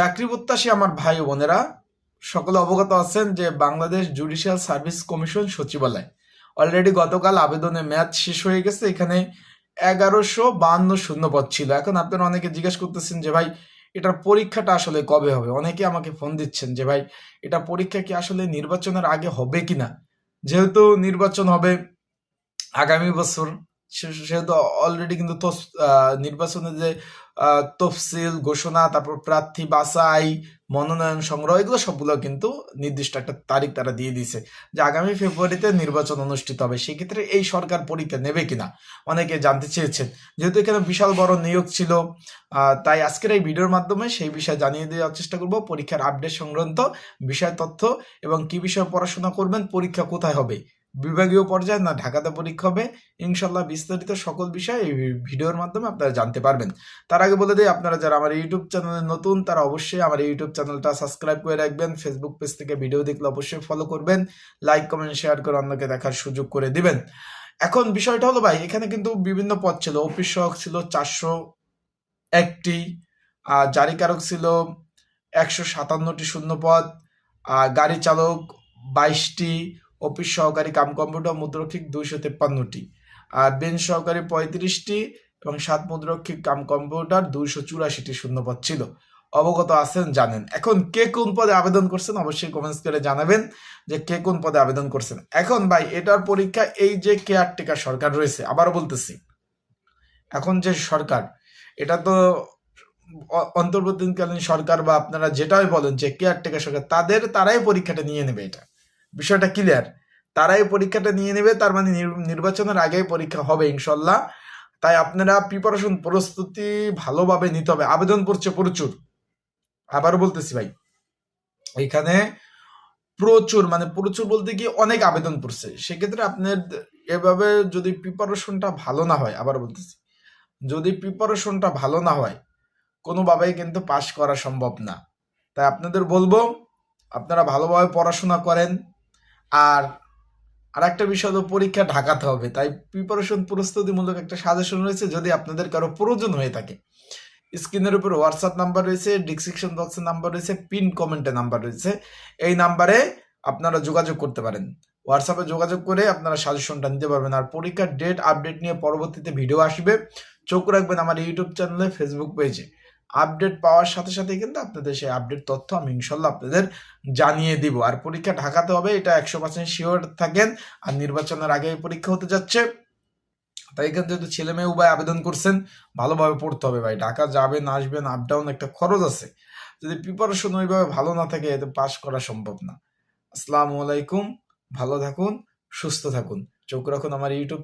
চাকরি প্রত্যাশী আমার ভাই ও বোনেরা সকলে অবগত আছেন যে বাংলাদেশ জুডিশিয়াল সার্ভিস কমিশন সচিবালয় অলরেডি গতকাল আবেদনের মেয়াদ শেষ হয়ে গেছে। এখানে 1152 শূন্যপদ ছিল। এখন আপনারা অনেকে জিজ্ঞেস করতেছেন যে ভাই এটার পরীক্ষাটা আসলে কবে হবে। অনেকে আমাকে ফোন দিচ্ছেন যে ভাই এটা পরীক্ষা কি আসলে নির্বাচনের আগে হবে কিনা। যেহেতু নির্বাচন হবে আগামী বছর, সেহেতু অলরেডি কিন্তু নির্বাচনের যে তফসিল ঘোষণা, তারপর প্রার্থী বাছাই, মনোনয়ন সংগ্রহ, এগুলো সবগুলো কিন্তু নির্দিষ্ট একটা তারিখ তারা দিয়ে দিয়েছে যে আগামী ফেব্রুয়ারিতে নির্বাচন অনুষ্ঠিত হবে। সেক্ষেত্রে এই সরকার পরীক্ষা নেবে কিনা অনেকে জানতে চেয়েছেন। যেহেতু এখানে বিশাল বড় নিয়োগ ছিল, তাই আজকের এই ভিডিওর মাধ্যমে সেই বিষয়ে জানিয়ে দেওয়ার চেষ্টা করব। পরীক্ষার আপডেট সংক্রান্ত বিষয় তথ্য এবং কি বিষয়ে পড়াশোনা করবেন, পরীক্ষা কোথায় হবে, বিভাগীয় পর্যায়ে না ঢাকাতে পরীক্ষা হবে, ইনশাল্লাহ বিস্তারিত সকল বিষয় এই ভিডিওর মাধ্যমে আপনারা জানতে পারবেন। তার আগে বলে দিই, আপনারা যারা আমার ইউটিউব চ্যানেলে নতুন তারা অবশ্যই আমার ইউটিউব চ্যানেলটা সাবস্ক্রাইব করে রাখবেন। ফেসবুক পেজ থেকে ভিডিও দেখলে অবশ্যই ফলো করবেন, লাইক কমেন্ট শেয়ার করে অন্যকে দেখার সুযোগ করে দিবেন। এখন বিষয়টা হলো ভাই, এখানে কিন্তু বিভিন্ন পদ ছিল। অফিস সহক ছিল 401টি, জারিকারক ছিল 157টি শূন্যপদ, গাড়ি চালক 22টি, অফিস সহকারী কাম কম্পিউটার মুদ্রক্ষিক 253টি, আর বেঞ্চ সহকারী 35টি এবং 7 মুদ্রক্ষিক কাম কম্পিউটার 284টি শূন্যপদ ছিল। অবগত আছেন, জানেন। এখন কে কোন পদে আবেদন করছেন অবশ্যই কমেন্টস করে জানাবেন যে কে কোন পদে আবেদন করছেন। এখন ভাই এটার পরীক্ষা এই যে কেয়ারটেকার সরকার রয়েছে, আবারও বলতেছি, এখন যে সরকার, এটা তো অন্তর্বর্তীকালীন সরকার বা আপনারা যেটাই বলেন যে কেয়ারটেকার সরকার, তারাই পরীক্ষাটা নিয়ে নেবে। এটা বিষয়টা ক্লিয়ার, তারাই পরীক্ষাটা নিয়ে নেবে। তার মানে নির্বাচনের আগেই পরীক্ষা হবে ইনশাল্লাহ। তাই আপনারা প্রিপারেশন প্রস্তুতি ভালোভাবে নিতে হবে। আবেদন পড়ছে প্রচুর, আবারও বলতেছি ভাই, এখানে প্রচুর মানে প্রচুর বলতে কি অনেক আবেদন পড়ছে। সেক্ষেত্রে আপনার এভাবে যদি প্রিপারেশনটা ভালো না হয়, আবার বলতেছি, যদি প্রিপারেশনটা ভালো না হয় কোনোভাবেই কিন্তু পাশ করা সম্ভব না। তাই আপনাদের বলবো আপনারা ভালোভাবে পড়াশোনা করেন। আর একটা বিষয় হলো পরীক্ষা ঢাকাতে হবে, তাই প্রিপারেশন প্রস্তুতিমূলক একটা সাজেশন রয়েছে। যদি আপনাদের কারো প্রয়োজন হয়ে থাকে, স্ক্রিনের উপর হোয়াটসঅ্যাপ নাম্বার রয়েছে, ডিসক্রিপশন বক্সের নাম্বার রয়েছে, পিন কমেন্টে নাম্বার রয়েছে। এই নাম্বারে আপনারা যোগাযোগ করতে পারেন। হোয়াটসঅ্যাপে যোগাযোগ করে আপনারা সাজেশনটা নিতে পারবেন। আর পরীক্ষার ডেট আপডেট নিয়ে পরবর্তীতে ভিডিও আসবে। চোখ রাখবেন আমার ইউটিউব চ্যানেলে, ফেসবুক পেজে। আপডেট পাওয়ার সাথে সাথে কিন্তু আপনাদের সেই আপডেট তথ্য আমি ইনশাল্লাহ আপনাদের জানিয়ে দিব। আর পরীক্ষা ঢাকাতে হবে, এটা 100% শিওর থাকেন। আর নির্বাচনের আগে পরীক্ষা হতে যাচ্ছে, তাই এখান থেকে ছেলে মেয়ে উভয় আবেদন করছেন, ভালোভাবে পড়তে হবে ভাই। ঢাকা যাবেন আসবেন, আপ ডাউন একটা খরচ আছে। যদি প্রিপারেশন ওইভাবে ভালো না থাকে এতে পাস করা সম্ভব না। আসসালামু আলাইকুম, ভালো থাকুন, সুস্থ থাকুন, চোখ রাখুন আমার ইউটিউব